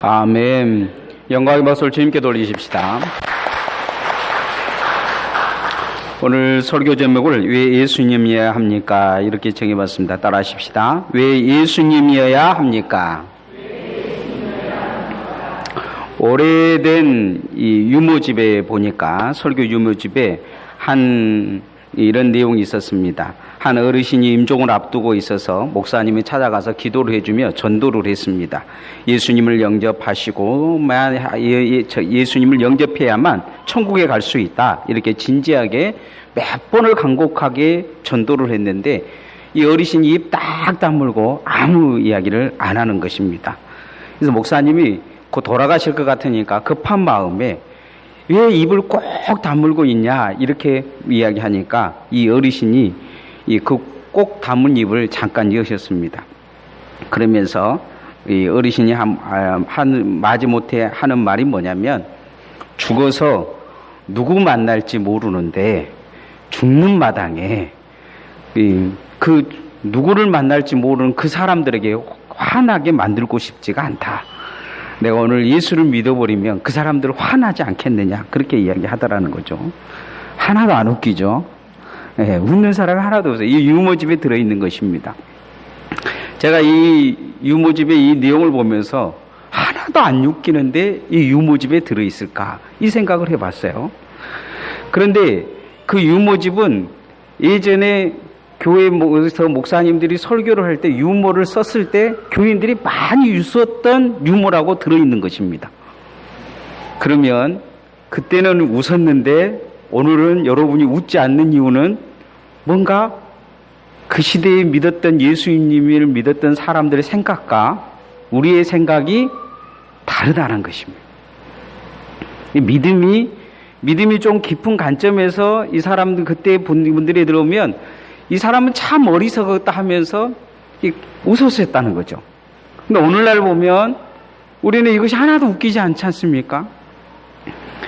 아멘. 영광의 박수를 주님께 돌리십시다. 오늘 설교 제목을 왜 예수님이어야 합니까? 이렇게 정해봤습니다. 따라하십시다. 왜 예수님이어야 합니까? 오래된 이 유모집에 보니까 설교 유모집에 이런 내용이 있었습니다. 한 어르신이 임종을 앞두고 있어서 목사님이 찾아가서 기도를 해주며 전도를 했습니다. 예수님을 영접하시고 예수님을 영접해야만 천국에 갈 수 있다. 이렇게 진지하게 몇 번을 간곡하게 전도를 했는데 이 어르신이 입 딱 다물고 아무 이야기를 안 하는 것입니다. 그래서 목사님이 곧 돌아가실 것 같으니까 급한 마음에 왜 입을 꼭 다물고 있냐 이렇게 이야기하니까 이 어르신이 그 꼭 다문 입을 잠깐 여셨습니다. 그러면서 이 어르신이 마지못해 하는 말이 뭐냐면, 죽어서 누구 만날지 모르는데 죽는 마당에 그 누구를 만날지 모르는 그 사람들에게 화나게 만들고 싶지가 않다. 내가 오늘 예수를 믿어버리면 그 사람들 화나지 않겠느냐, 그렇게 이야기하더라는 거죠. 하나도 안 웃기죠. 네, 웃는 사람이 하나도 없어요. 이 유모집에 들어있는 것입니다. 제가 이 유모집의 이 내용을 보면서 하나도 안 웃기는데 이 유모집에 들어있을까, 이 생각을 해봤어요. 그런데 그 유모집은 예전에 교회에서 목사님들이 설교를 할 때 유모를 썼을 때 교인들이 많이 썼던 유모라고 들어있는 것입니다. 그러면 그때는 웃었는데 오늘은 여러분이 웃지 않는 이유는 뭔가 그 시대에 믿었던 예수님을 믿었던 사람들의 생각과 우리의 생각이 다르다는 것입니다. 믿음이 좀 깊은 관점에서 이 사람들, 그때 분들이 들어오면 이 사람은 참 어리석었다 하면서 웃었었다는 거죠. 근데 오늘날 보면 우리는 이것이 하나도 웃기지 않지 않습니까?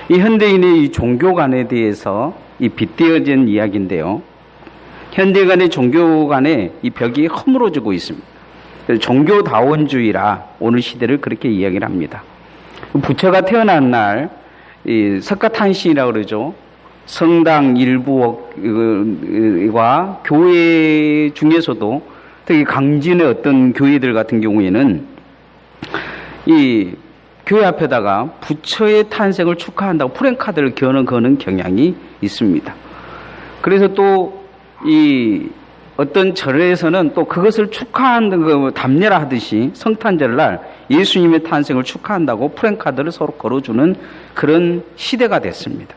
이 현대인의 이 종교관에 대해서 이 빗대어진 이야기인데요. 현대 간의 종교 간의 이 벽이 허물어지고 있습니다. 종교다원주의라 오늘 시대를 그렇게 이야기를 합니다. 부처가 태어난 날, 이 석가탄신이라고 그러죠. 성당 일부와 교회 중에서도 특히 강진의 어떤 교회들 같은 경우에는 이 교회 앞에다가 부처의 탄생을 축하한다고 프랜카드를 거는 경향이 있습니다. 그래서 또 이 어떤 절에서는 또 그것을 축하하는 그 답례라 하듯이 성탄절날 예수님의 탄생을 축하한다고 프랜카드를 서로 걸어주는 그런 시대가 됐습니다.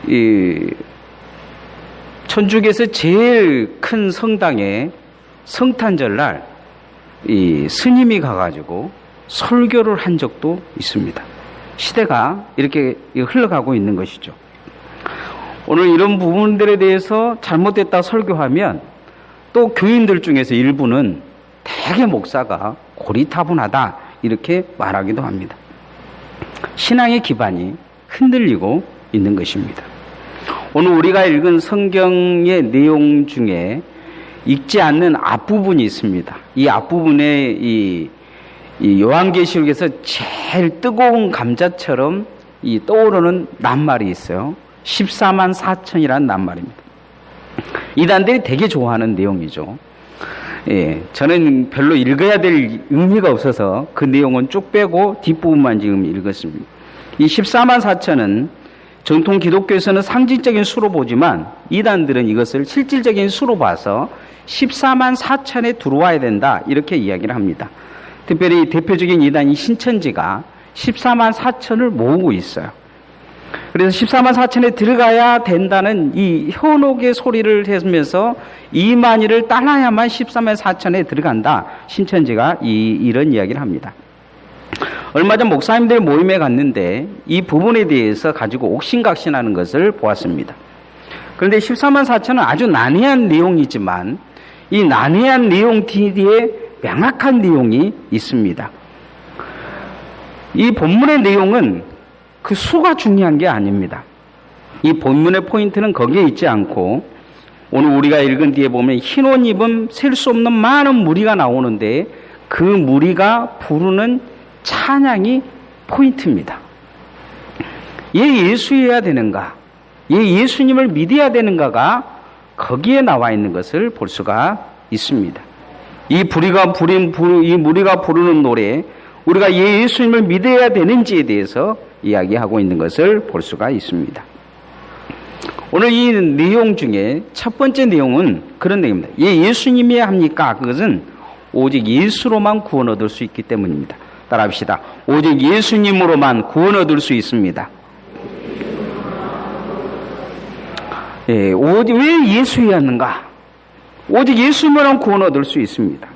이 천주교에서 제일 큰 성당에 성탄절날 이 스님이 가가지고 설교를 한 적도 있습니다. 시대가 이렇게 흘러가고 있는 것이죠. 오늘 이런 부분들에 대해서 잘못됐다 설교하면 또 교인들 중에서 일부는 대개 목사가 고리타분하다 이렇게 말하기도 합니다. 신앙의 기반이 흔들리고 있는 것입니다. 오늘 우리가 읽은 성경의 내용 중에 읽지 않는 앞부분이 있습니다. 이 앞부분에 이 요한계시록에서 제일 뜨거운 감자처럼 떠오르는 낱말이 있어요. 14만 4천이라는 낱말입니다. 이단들이 되게 좋아하는 내용이죠. 예, 저는 별로 읽어야 될 의미가 없어서 그 내용은 쭉 빼고 뒷부분만 지금 읽었습니다. 이 14만 4천은 정통 기독교에서는 상징적인 수로 보지만 이단들은 이것을 실질적인 수로 봐서 14만 4천에 들어와야 된다 이렇게 이야기를 합니다. 특별히 대표적인 이단인 신천지가 14만 4천을 모으고 있어요. 그래서 14만 4천에 들어가야 된다는 이 현혹의 소리를 하면서 2만이를 따라야만 14만 4천에 들어간다. 신천지가 이런 이야기를 합니다. 얼마 전 목사님들 모임에 갔는데 이 부분에 대해서 가지고 옥신각신하는 것을 보았습니다. 그런데 14만 4천은 아주 난해한 내용이지만 이 난해한 내용 뒤에 명확한 내용이 있습니다. 이 본문의 내용은 그 수가 중요한 게 아닙니다. 이 본문의 포인트는 거기에 있지 않고 오늘 우리가 읽은 뒤에 보면 흰 옷 입은 셀 수 없는 많은 무리가 나오는데 그 무리가 부르는 찬양이 포인트입니다. 얘 예수여야 되는가? 얘 예수님을 믿어야 되는가가 거기에 나와 있는 것을 볼 수가 있습니다. 이 무리가 부르는 노래, 우리가 얘 예수님을 믿어야 되는지에 대해서 이야기하고 있는 것을 볼 수가 있습니다. 오늘 이 내용 중에 첫 번째 내용은 그런 내용입니다. 얘 예수님이 합니까? 그것은 오직 예수로만 구원 얻을 수 있기 때문입니다. 따라합시다. 오직 예수님으로만 구원 얻을 수 있습니다. 예, 왜 예수였는가? 오직 예수님으로만 구원 얻을 수 있습니다.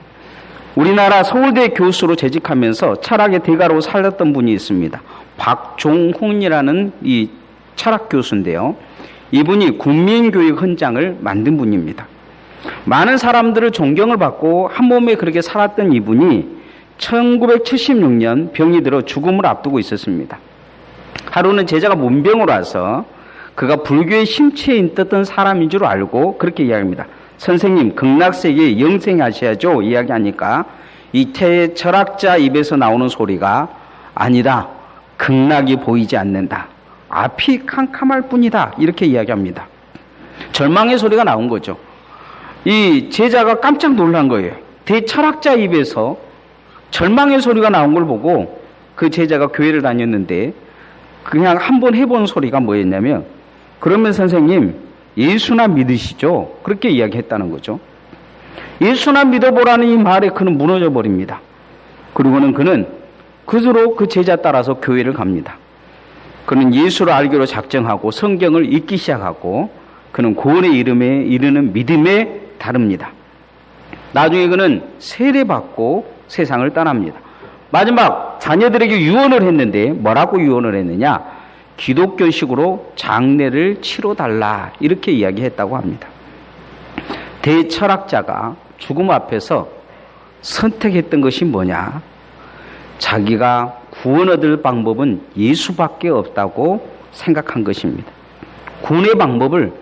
우리나라 서울대 교수로 재직하면서 철학의 대가로 살았던 분이 있습니다. 박종훈이라는 이 철학 교수인데요. 이분이 국민교육 헌장을 만든 분입니다. 많은 사람들을 존경을 받고 한 몸에 그렇게 살았던 이분이 1976년 병이 들어 죽음을 앞두고 있었습니다. 하루는 제자가 문병으로 와서 그가 불교의 심취에 있었던 사람인 줄 알고 그렇게 이야기합니다. 선생님, 극락세계에 영생하셔야죠. 이야기하니까 이 철학자 입에서 나오는 소리가 아니다. 극락이 보이지 않는다. 앞이 캄캄할 뿐이다. 이렇게 이야기합니다. 절망의 소리가 나온 거죠. 이 제자가 깜짝 놀란 거예요. 대철학자 입에서 절망의 소리가 나온 걸 보고 그 제자가 교회를 다녔는데 그냥 한번 해본 소리가 뭐였냐면, 그러면 선생님 예수나 믿으시죠? 그렇게 이야기했다는 거죠. 예수나 믿어보라는 이 말에 그는 무너져 버립니다. 그리고는 그는 그대로 그 제자 따라서 교회를 갑니다. 그는 예수를 알기로 작정하고 성경을 읽기 시작하고 그는 구원의 이름에 이르는 믿음에 다릅니다. 나중에 그는 세례받고 세상을 떠납니다. 마지막 자녀들에게 유언을 했는데 뭐라고 유언을 했느냐? 기독교식으로 장례를 치러달라 이렇게 이야기했다고 합니다. 대철학자가 죽음 앞에서 선택했던 것이 뭐냐? 자기가 구원 얻을 방법은 예수밖에 없다고 생각한 것입니다. 구원의 방법을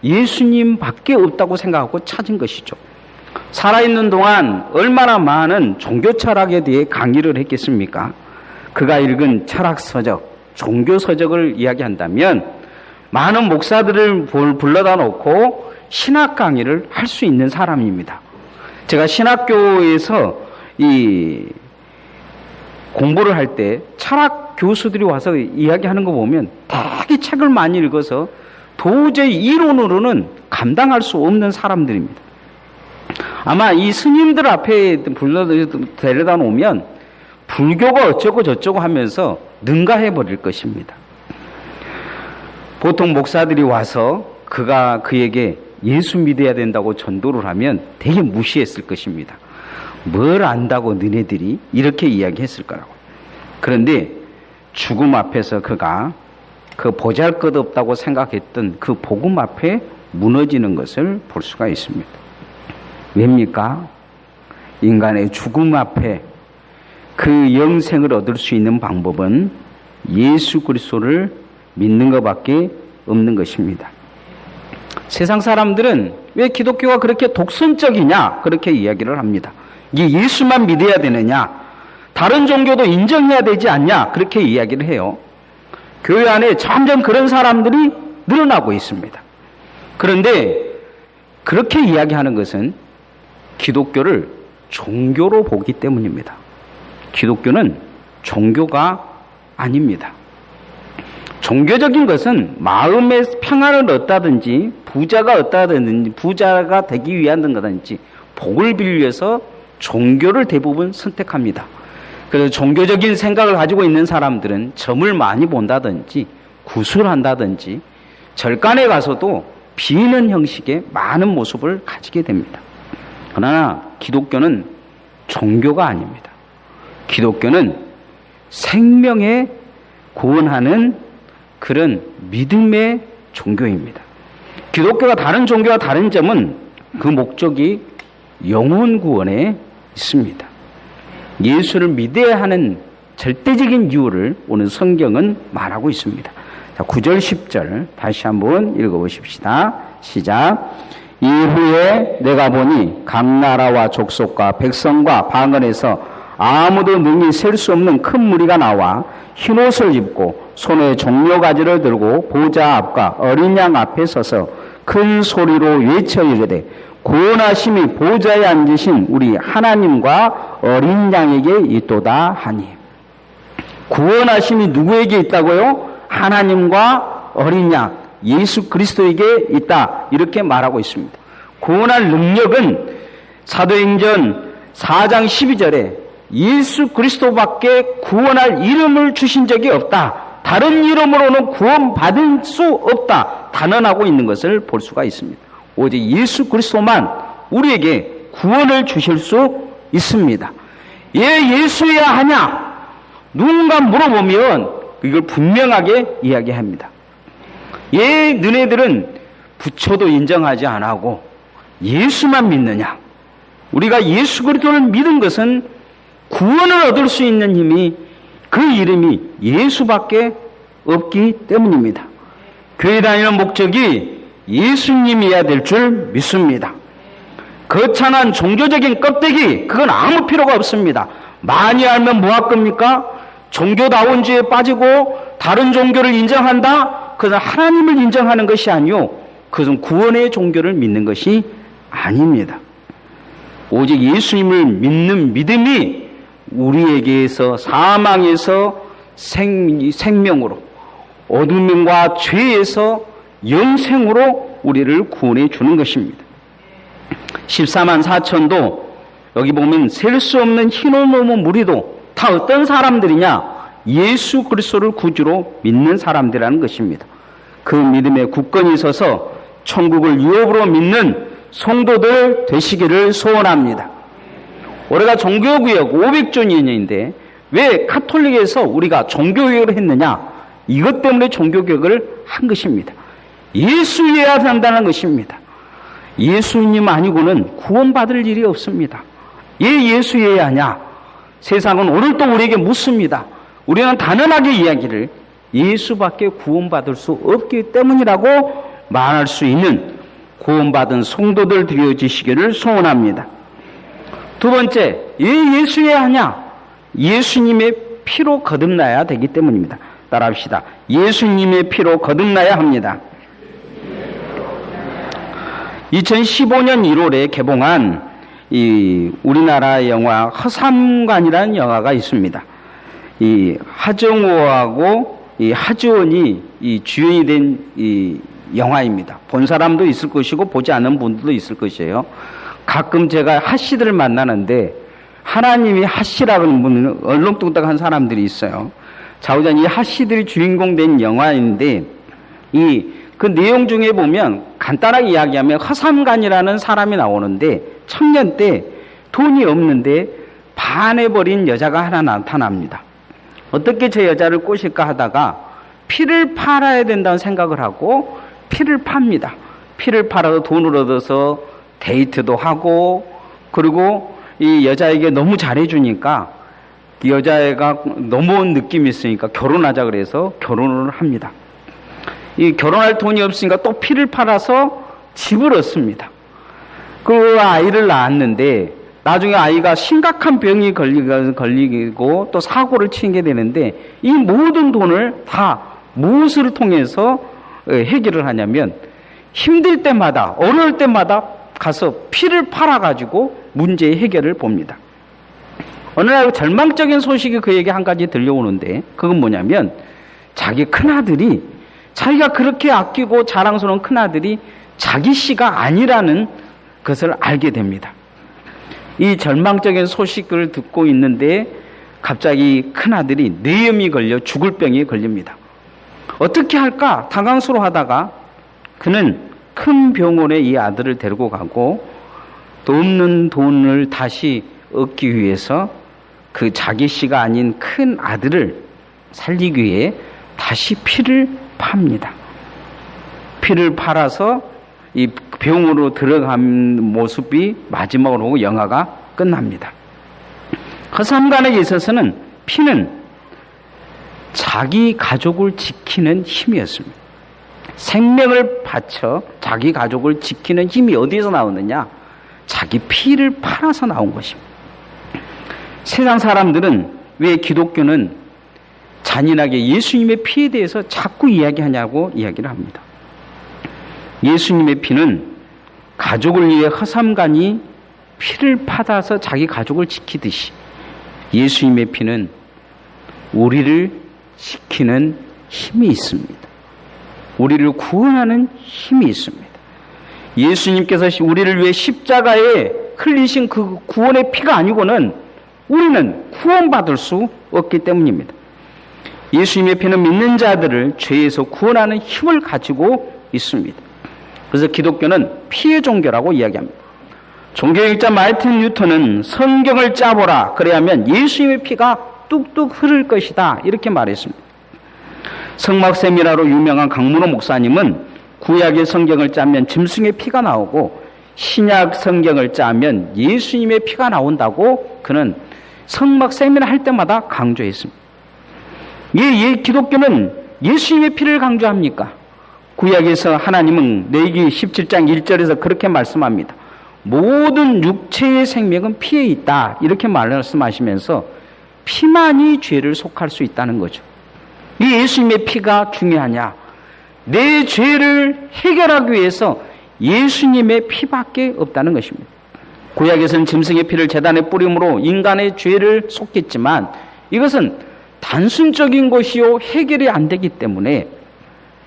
예수님밖에 없다고 생각하고 찾은 것이죠. 살아있는 동안 얼마나 많은 종교 철학에 대해 강의를 했겠습니까? 그가 읽은 철학 서적, 종교 서적을 이야기한다면 많은 목사들을 불러다 놓고 신학 강의를 할 수 있는 사람입니다. 제가 신학교에서 이 공부를 할 때 철학 교수들이 와서 이야기하는 거 보면 되게 책을 많이 읽어서 도저히 이론으로는 감당할 수 없는 사람들입니다. 아마 이 스님들 앞에 데려다 놓으면 불교가 어쩌고 저쩌고 하면서 능가해 버릴 것입니다. 보통 목사들이 와서 그에게 예수 믿어야 된다고 전도를 하면 되게 무시했을 것입니다. 뭘 안다고 너네들이 이렇게 이야기했을 거라고. 그런데 죽음 앞에서 그가 그 보잘것없다고 생각했던 그 복음 앞에 무너지는 것을 볼 수가 있습니다. 왜입니까? 인간의 죽음 앞에 그 영생을 얻을 수 있는 방법은 예수 그리스도를 믿는 것밖에 없는 것입니다. 세상 사람들은 왜 기독교가 그렇게 독선적이냐 그렇게 이야기를 합니다. 이게 예수만 믿어야 되느냐, 다른 종교도 인정해야 되지 않냐 그렇게 이야기를 해요. 교회 안에 점점 그런 사람들이 늘어나고 있습니다. 그런데 그렇게 이야기하는 것은 기독교를 종교로 보기 때문입니다. 기독교는 종교가 아닙니다. 종교적인 것은 마음의 평안을 얻다든지 부자가 되기 위한 거든지 복을 빌기 위해서 종교를 대부분 선택합니다. 그래서 종교적인 생각을 가지고 있는 사람들은 점을 많이 본다든지 구술한다든지 절간에 가서도 비는 형식의 많은 모습을 가지게 됩니다. 그러나 기독교는 종교가 아닙니다. 기독교는 생명에 구원하는 그런 믿음의 종교입니다. 기독교가 다른 종교와 다른 점은 그 목적이 영혼 구원에 있습니다. 예수를 믿어야 하는 절대적인 이유를 오늘 성경은 말하고 있습니다. 자, 9절 10절 다시 한번 읽어보십시다. 시작. 이후에 내가 보니 각 나라와 족속과 백성과 방언에서 아무도 능히 셀 수 없는 큰 무리가 나와 흰옷을 입고 손에 종려가지를 들고 보좌 앞과 어린 양 앞에 서서 큰 소리로 외쳐 이르되 구원하심이 보좌에 앉으신 우리 하나님과 어린 양에게 있도다 하니. 구원하심이 누구에게 있다고요? 하나님과 어린 양 예수 그리스도에게 있다, 이렇게 말하고 있습니다. 구원할 능력은 사도행전 4장 12절에 예수 그리스도밖에 구원할 이름을 주신 적이 없다, 다른 이름으로는 구원받을 수 없다, 단언하고 있는 것을 볼 수가 있습니다. 오직 예수 그리스도만 우리에게 구원을 주실 수 있습니다. 예수여야 하냐? 누군가 물어보면 이걸 분명하게 이야기합니다. 너네들은 부처도 인정하지 않고 예수만 믿느냐? 우리가 예수 그리스도를 믿은 것은 구원을 얻을 수 있는 힘이, 그 이름이 예수밖에 없기 때문입니다. 교회 다니는 목적이 예수님이어야 될 줄 믿습니다. 거창한 종교적인 껍데기, 그건 아무 필요가 없습니다. 많이 알면 뭐 할 겁니까? 종교다원주의에 빠지고 다른 종교를 인정한다? 그것은 하나님을 인정하는 것이 아니요, 그것은 구원의 종교를 믿는 것이 아닙니다. 오직 예수님을 믿는 믿음이 우리에게서 사망에서 생명으로, 어둠과 죄에서 영생으로 우리를 구원해 주는 것입니다. 14만 4천도 여기 보면 셀 수 없는 흰옷 넘은 무리도 다 어떤 사람들이냐? 예수 그리스도를 구주로 믿는 사람들이라는 것입니다. 그 믿음에 굳건히 서서 천국을 유업으로 믿는 성도들 되시기를 소원합니다. 올해가 종교개혁 500주년인데 왜 카톨릭에서 우리가 종교개혁을 했느냐? 이것 때문에 종교개혁을 한 것입니다. 예수여야 한다는 것입니다. 예수님 아니고는 구원받을 일이 없습니다. 예수여야 하냐? 세상은 오늘도 우리에게 묻습니다. 우리는 단언하게 이야기를 예수밖에 구원받을 수 없기 때문이라고 말할 수 있는 구원받은 성도들 되어지시기를 소원합니다. 두 번째, 예수여야 하냐? 예수님의 피로 거듭나야 되기 때문입니다. 따라합시다. 예수님의 피로 거듭나야 합니다. 2015년 1월에 개봉한 이 우리나라 영화 허삼관이라는 영화가 있습니다. 이 하정우하고 이 하지원이 이 주연이 된 이 영화입니다. 본 사람도 있을 것이고 보지 않은 분들도 있을 것이에요. 가끔 제가 하씨들을 만나는데 하나님이 하씨라는 분은 얼렁뚱땅한 사람들이 있어요. 자우전 이 하씨들이 주인공 된 영화인데 그 내용 중에 보면 간단하게 이야기하면 허삼관이라는 사람이 나오는데 청년 때 돈이 없는데 반해버린 여자가 하나 나타납니다. 어떻게 저 여자를 꼬실까 하다가 피를 팔아야 된다는 생각을 하고 피를 팝니다. 피를 팔아서 돈을 얻어서 데이트도 하고, 그리고 이 여자에게 너무 잘해주니까 이 여자애가 넘어온 느낌이 있으니까 결혼하자 그래서 결혼을 합니다. 이 결혼할 돈이 없으니까 또 피를 팔아서 집을 얻습니다. 그 아이를 낳았는데 나중에 아이가 심각한 병이 걸리고 또 사고를 치게 되는데 이 모든 돈을 다 무엇을 통해서 해결을 하냐면 힘들 때마다 어려울 때마다 가서 피를 팔아가지고 문제의 해결을 봅니다. 어느 날 절망적인 소식이 그에게 한 가지 들려오는데 그건 뭐냐면 자기 큰아들이, 자기가 그렇게 아끼고 자랑스러운 큰아들이 자기 씨가 아니라는 것을 알게 됩니다. 이 절망적인 소식을 듣고 있는데 갑자기 큰아들이 뇌염이 걸려 죽을 병에 걸립니다. 어떻게 할까 당황스러워하다가 그는 큰 병원에 이 아들을 데리고 가고 또 없는 돈을 다시 얻기 위해서 그 자기 씨가 아닌 큰 아들을 살리기 위해 다시 피를 팝니다. 피를 팔아서 이 병으로 들어간 모습이 마지막으로 보고 영화가 끝납니다. 허삼관에게 있어서는 피는 자기 가족을 지키는 힘이었습니다. 생명을 바쳐 자기 가족을 지키는 힘이 어디에서 나오느냐? 자기 피를 팔아서 나온 것입니다. 세상 사람들은 왜 기독교는 잔인하게 예수님의 피에 대해서 자꾸 이야기하냐고 이야기를 합니다. 예수님의 피는 가족을 위해 허삼간이 피를 받아서 자기 가족을 지키듯이 예수님의 피는 우리를 지키는 힘이 있습니다. 우리를 구원하는 힘이 있습니다. 예수님께서 우리를 위해 십자가에 흘리신 그 구원의 피가 아니고는 우리는 구원받을 수 없기 때문입니다. 예수님의 피는 믿는 자들을 죄에서 구원하는 힘을 가지고 있습니다. 그래서 기독교는 피의 종교라고 이야기합니다. 종교학자 마르틴 루터는 성경을 짜보라 그래야면 예수님의 피가 뚝뚝 흐를 것이다 이렇게 말했습니다. 성막세미나로 유명한 강문호 목사님은 구약의 성경을 짜면 짐승의 피가 나오고 신약 성경을 짜면 예수님의 피가 나온다고 그는 성막세미나 할 때마다 강조했습니다. 기독교는 예수님의 피를 강조합니까? 구약에서 하나님은 레위기 17장 1절에서 그렇게 말씀합니다. 모든 육체의 생명은 피에 있다 이렇게 말씀하시면서 피만이 죄를 속할 수 있다는 거죠. 이 예수님의 피가 중요하냐? 내 죄를 해결하기 위해서 예수님의 피밖에 없다는 것입니다. 구약에서는 짐승의 피를 제단에 뿌림으로 인간의 죄를 속겠지만 이것은 단순적인 것이요 해결이 안 되기 때문에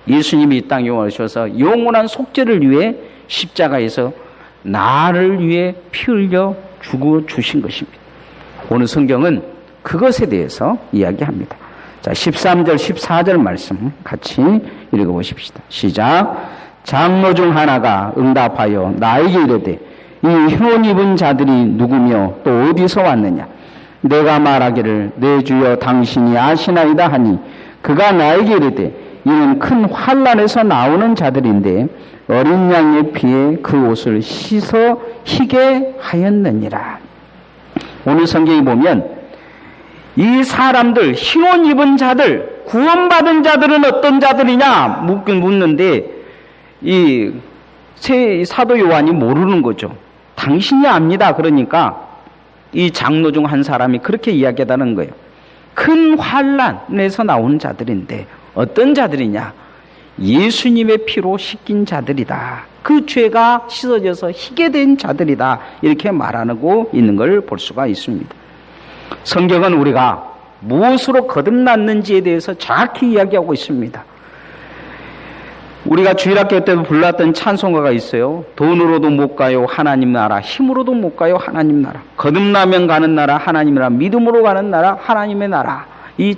예수님이 이 땅에 오셔서 영원한 속죄를 위해 십자가에서 나를 위해 피 흘려 주고 주신 것입니다. 오늘 성경은 그것에 대해서 이야기합니다. 자, 13절 14절 말씀 같이 읽어보십시다. 시작. 장로 중 하나가 응답하여 나에게 이르되 이 흉 입은 자들이 누구며 또 어디서 왔느냐? 내가 말하기를 내 주여 당신이 아시나이다 하니 그가 나에게 이르되 이는 큰 환난에서 나오는 자들인데 어린 양의 피에 그 옷을 씻어 희게 하였느니라. 오늘 성경에 보면 이 사람들, 흰옷 입은 자들, 구원받은 자들은 어떤 자들이냐 묻는데 이 사도 요한이 모르는 거죠. 당신이 압니다. 그러니까 이 장로 중 한 사람이 그렇게 이야기하다는 거예요. 큰 환난에서 나온 자들인데 어떤 자들이냐? 예수님의 피로 씻긴 자들이다. 그 죄가 씻어져서 희게 된 자들이다. 이렇게 말하고 있는 걸 볼 수가 있습니다. 성경은 우리가 무엇으로 거듭났는지에 대해서 정확히 이야기하고 있습니다. 우리가 주일학교 때도 불렀던 찬송가가 있어요. 돈으로도 못 가요 하나님 나라, 힘으로도 못 가요 하나님 나라, 거듭나면 가는 나라 하나님 나라, 믿음으로 가는 나라 하나님의 나라. 이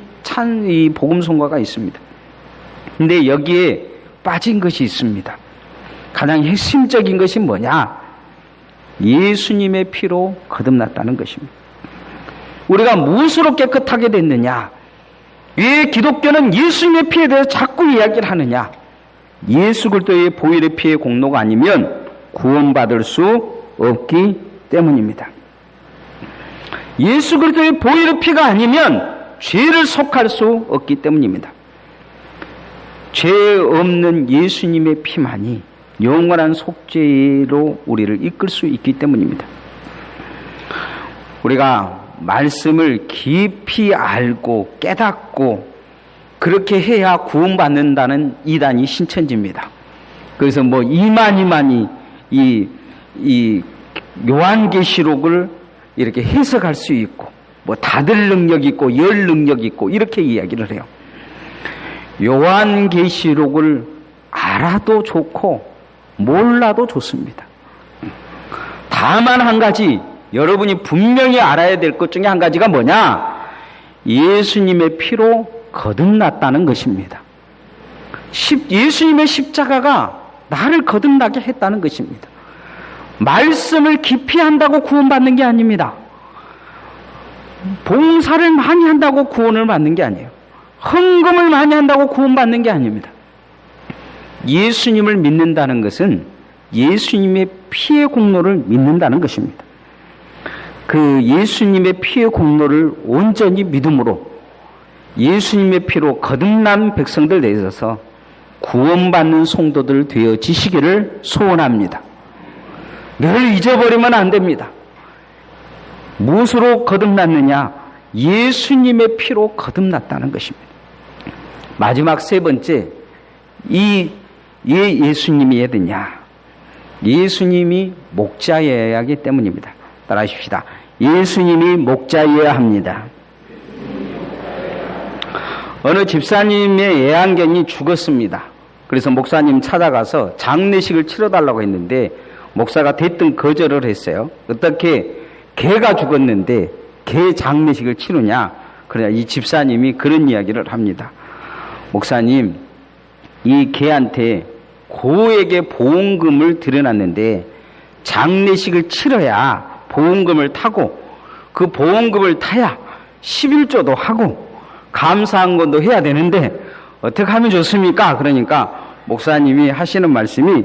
복음송가가 있습니다. 근데 여기에 빠진 것이 있습니다. 가장 핵심적인 것이 뭐냐? 예수님의 피로 거듭났다는 것입니다. 우리가 무엇으로 깨끗하게 됐느냐? 왜 기독교는 예수님의 피에 대해서 자꾸 이야기를 하느냐? 예수 그리스도의 보혈의 피의 공로가 아니면 구원받을 수 없기 때문입니다. 예수 그리스도의 보혈의 피가 아니면 죄를 속할 수 없기 때문입니다. 죄 없는 예수님의 피만이 영원한 속죄로 우리를 이끌 수 있기 때문입니다. 우리가 말씀을 깊이 알고 깨닫고 그렇게 해야 구원받는다는 이단이 신천지입니다. 그래서 이만이 이 요한계시록을 이렇게 해석할 수 있고 다들 능력 있고 열 능력 있고 이렇게 이야기를 해요. 요한계시록을 알아도 좋고 몰라도 좋습니다. 다만 한 가지 여러분이 분명히 알아야 될 것 중에 한 가지가 뭐냐? 예수님의 피로 거듭났다는 것입니다. 예수님의 십자가가 나를 거듭나게 했다는 것입니다. 말씀을 깊이 한다고 구원받는 게 아닙니다. 봉사를 많이 한다고 구원을 받는 게 아니에요. 헌금을 많이 한다고 구원받는 게 아닙니다. 예수님을 믿는다는 것은 예수님의 피의 공로를 믿는다는 것입니다. 그 예수님의 피의 공로를 온전히 믿음으로 예수님의 피로 거듭난 백성들 내셔서 구원받는 성도들 되어지시기를 소원합니다. 늘 잊어버리면 안 됩니다. 무엇으로 거듭났느냐? 예수님의 피로 거듭났다는 것입니다. 마지막 세 번째, 예수님이 해야 되냐? 예수님이 목자여야 하기 때문입니다. 따라하십시다. 예수님이 목자여야 합니다. 어느 집사님의 애완견이 죽었습니다. 그래서 목사님 찾아가서 장례식을 치러달라고 했는데 목사가 대뜸 거절을 했어요. 어떻게 개가 죽었는데 개 장례식을 치르냐? 그러냐 이 집사님이 그런 이야기를 합니다. 목사님, 이 개한테 고액의 보험금을 들여놨는데 장례식을 치러야 보험금을 타고 그 보험금을 타야 11조도 하고 감사한 것도 해야 되는데 어떻게 하면 좋습니까? 그러니까 목사님이 하시는 말씀이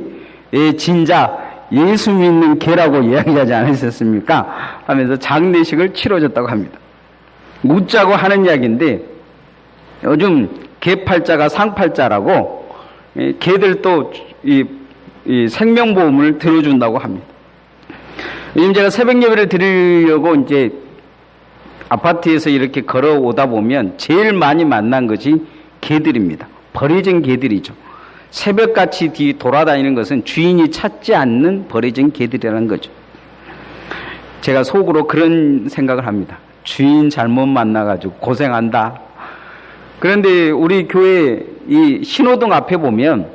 진짜 예수 믿는 개라고 이야기하지 않으셨습니까? 하면서 장례식을 치러줬다고 합니다. 웃자고 하는 이야기인데 요즘 개팔자가 상팔자라고 개들도 이 생명보험을 들어준다고 합니다. 요즘 제가 새벽 예배를 드리려고 이제 아파트에서 이렇게 걸어오다 보면 제일 많이 만난 것이 개들입니다. 버려진 개들이죠. 새벽같이 뒤 돌아다니는 것은 주인이 찾지 않는 버려진 개들이라는 거죠. 제가 속으로 그런 생각을 합니다. 주인 잘못 만나가지고 고생한다. 그런데 우리 교회 이 신호등 앞에 보면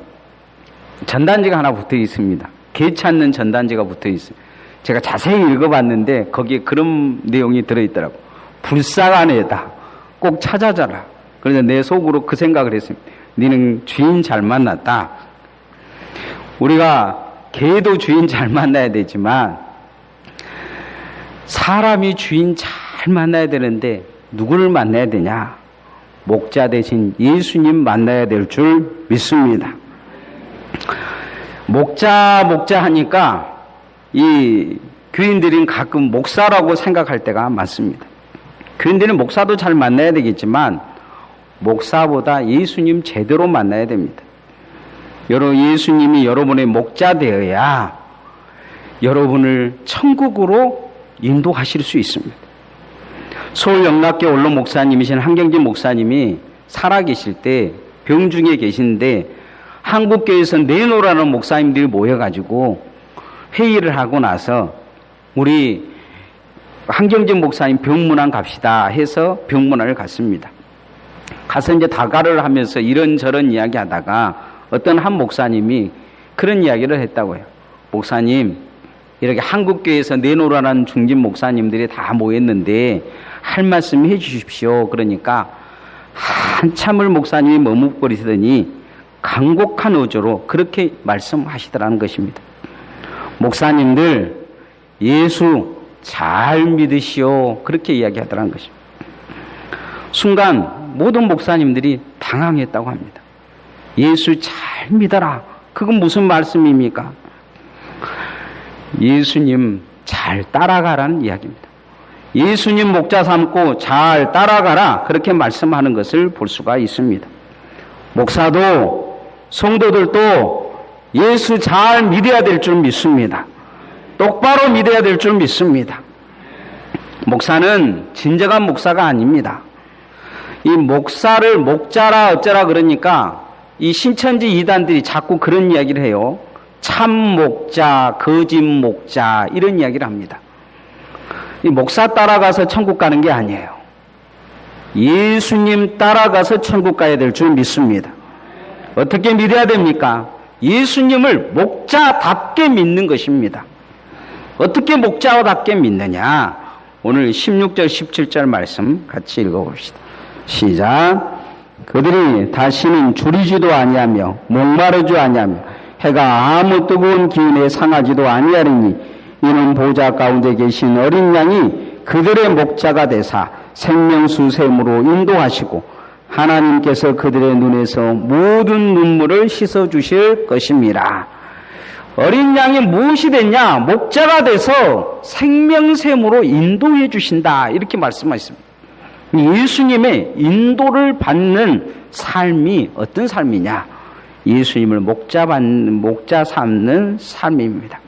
전단지가 하나 붙어 있습니다. 개 찾는 전단지가 붙어 있어요. 제가 자세히 읽어봤는데 거기에 그런 내용이 들어있더라고. 불쌍한 애다. 꼭 찾아줘라. 그래서 내 속으로 그 생각을 했습니다. 너는 주인 잘 만났다. 우리가 개도 주인 잘 만나야 되지만 사람이 주인 잘 만나야 되는데 누구를 만나야 되냐? 목자 대신 예수님 만나야 될 줄 믿습니다. 목자 하니까 이 교인들은 가끔 목사라고 생각할 때가 많습니다. 교인들은 목사도 잘 만나야 되겠지만 목사보다 예수님 제대로 만나야 됩니다. 예수님이 여러분의 목자 되어야 여러분을 천국으로 인도하실 수 있습니다. 서울 영락교 원로 목사님이신 한경진 목사님이 살아계실 때 병중에 계신데 한국교회에서 내놓으라는 목사님들이 모여가지고 회의를 하고 나서 우리 한경진 목사님 병문안 갑시다 해서 병문안을 갔습니다. 가서 이제 다가를 하면서 이런저런 이야기 하다가 어떤 한 목사님이 그런 이야기를 했다고요. 목사님, 이렇게 한국교회에서 내놓으라는 중진 목사님들이 다 모였는데 할 말씀 해 주십시오. 그러니까 한참을 목사님이 머뭇거리시더니 간곡한 어조로 그렇게 말씀하시더라는 것입니다. 목사님들 예수 잘 믿으시오. 그렇게 이야기하더라는 것입니다. 순간 모든 목사님들이 당황했다고 합니다. 예수 잘 믿어라. 그건 무슨 말씀입니까? 예수님 잘 따라가라는 이야기입니다. 예수님 목자 삼고 잘 따라가라. 그렇게 말씀하는 것을 볼 수가 있습니다. 목사도 성도들도 예수 잘 믿어야 될 줄 믿습니다. 똑바로 믿어야 될 줄 믿습니다. 목사는 진정한 목사가 아닙니다. 이 목사를 목자라 어쩌라 그러니까 이 신천지 이단들이 자꾸 그런 이야기를 해요. 참 목자, 거짓 목자 이런 이야기를 합니다. 이 목사 따라가서 천국 가는 게 아니에요. 예수님 따라가서 천국 가야 될 줄 믿습니다. 어떻게 믿어야 됩니까? 예수님을 목자답게 믿는 것입니다. 어떻게 목자답게 믿느냐? 오늘 16절 17절 말씀 같이 읽어봅시다. 시작. 그들이 다시는 줄이지도 아니하며 목마르지 아니하며 해가 아무 뜨거운 기운에 상하지도 아니하리니 이는 보좌 가운데 계신 어린 양이 그들의 목자가 되사 생명수 샘으로 인도하시고 하나님께서 그들의 눈에서 모든 눈물을 씻어주실 것입니다. 어린 양이 무엇이 됐냐? 목자가 돼서 생명샘으로 인도해 주신다. 이렇게 말씀하셨습니다. 예수님의 인도를 받는 삶이 어떤 삶이냐? 예수님을 목자 삼는 삶입니다.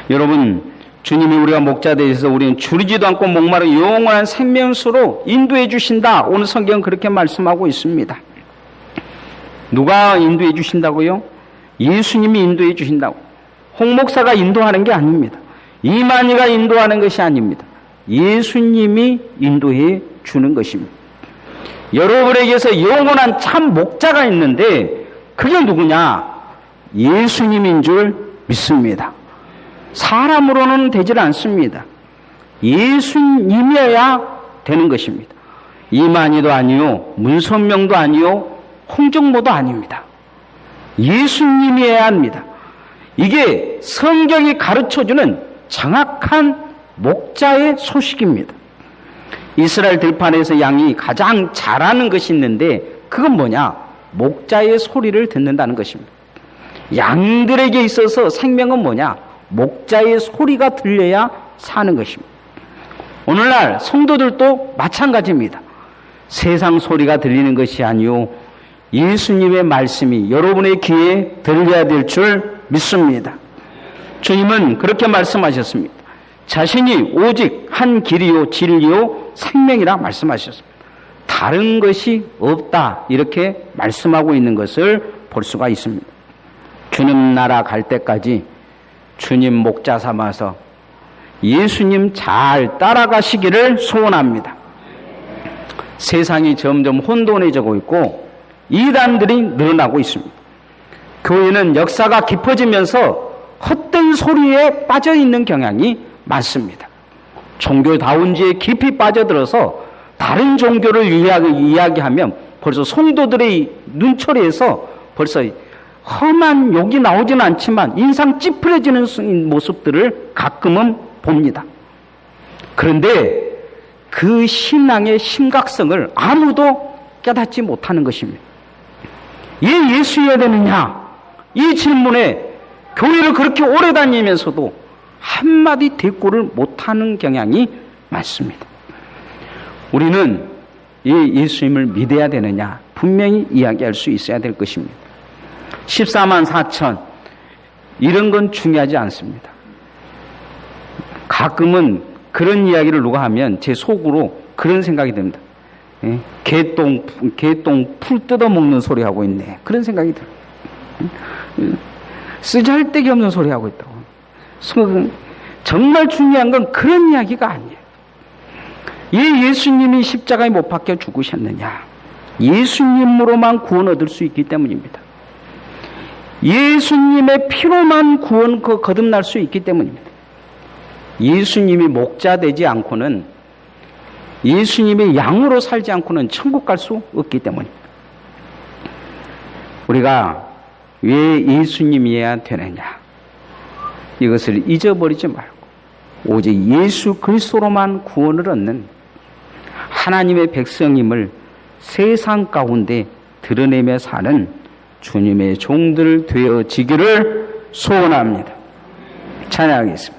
여러분, 주님이 우리가 목자 되셔서 우리는 줄이지도 않고 목마른 영원한 생명수로 인도해 주신다. 오늘 성경은 그렇게 말씀하고 있습니다. 누가 인도해 주신다고요? 예수님이 인도해 주신다고. 홍 목사가 인도하는 게 아닙니다. 이만희가 인도하는 것이 아닙니다. 예수님이 인도해 주는 것입니다. 여러분에게서 영원한 참 목자가 있는데 그게 누구냐? 예수님인 줄 믿습니다. 사람으로는 되질 않습니다. 예수님이어야 되는 것입니다. 이만희도 아니요, 문선명도 아니요, 홍정모도 아닙니다. 예수님이어야 합니다. 이게 성경이 가르쳐주는 정확한 목자의 소식입니다. 이스라엘 들판에서 양이 가장 잘하는 것이 있는데 그건 뭐냐? 목자의 소리를 듣는다는 것입니다. 양들에게 있어서 생명은 뭐냐? 목자의 소리가 들려야 사는 것입니다. 오늘날 성도들도 마찬가지입니다. 세상 소리가 들리는 것이 아니요, 예수님의 말씀이 여러분의 귀에 들려야 될 줄 믿습니다. 주님은 그렇게 말씀하셨습니다. 자신이 오직 한 길이요 진리요 생명이라 말씀하셨습니다. 다른 것이 없다 이렇게 말씀하고 있는 것을 볼 수가 있습니다. 주님 나라 갈 때까지 주님 목자 삼아서 예수님 잘 따라가시기를 소원합니다. 세상이 점점 혼돈해지고 있고 이단들이 늘어나고 있습니다. 교회는 역사가 깊어지면서 헛된 소리에 빠져있는 경향이 많습니다. 종교다운지에 깊이 빠져들어서 다른 종교를 이야기하면 벌써 성도들의 눈초리에서 벌써 험한 욕이 나오지는 않지만 인상 찌푸려지는 모습들을 가끔은 봅니다. 그런데 그 신앙의 심각성을 아무도 깨닫지 못하는 것입니다. 왜 예수여야 되느냐? 이 질문에 교회를 그렇게 오래 다니면서도 한마디 대꾸를 못하는 경향이 많습니다. 우리는 예수님을 믿어야 되느냐? 분명히 이야기할 수 있어야 될 것입니다. 14만 4천 이런 건 중요하지 않습니다. 가끔은 그런 이야기를 누가 하면 제 속으로 그런 생각이 듭니다. 개똥 풀 뜯어먹는 소리 하고 있네. 그런 생각이 들어요. 쓰잘데기 없는 소리 하고 있다고. 정말 중요한 건 그런 이야기가 아니에요. 왜 예수님이 십자가에 못 박혀 죽으셨느냐? 예수님으로만 구원 얻을 수 있기 때문입니다. 예수님의 피로만 구원 거듭날 수 있기 때문입니다. 예수님이 목자 되지 않고는, 예수님의 양으로 살지 않고는 천국 갈 수 없기 때문입니다. 우리가 왜 예수님이어야 되느냐? 이것을 잊어버리지 말고 오직 예수 그리스도로만 구원을 얻는 하나님의 백성임을 세상 가운데 드러내며 사는 주님의 종들 되어지기를 소원합니다. 찬양하겠습니다.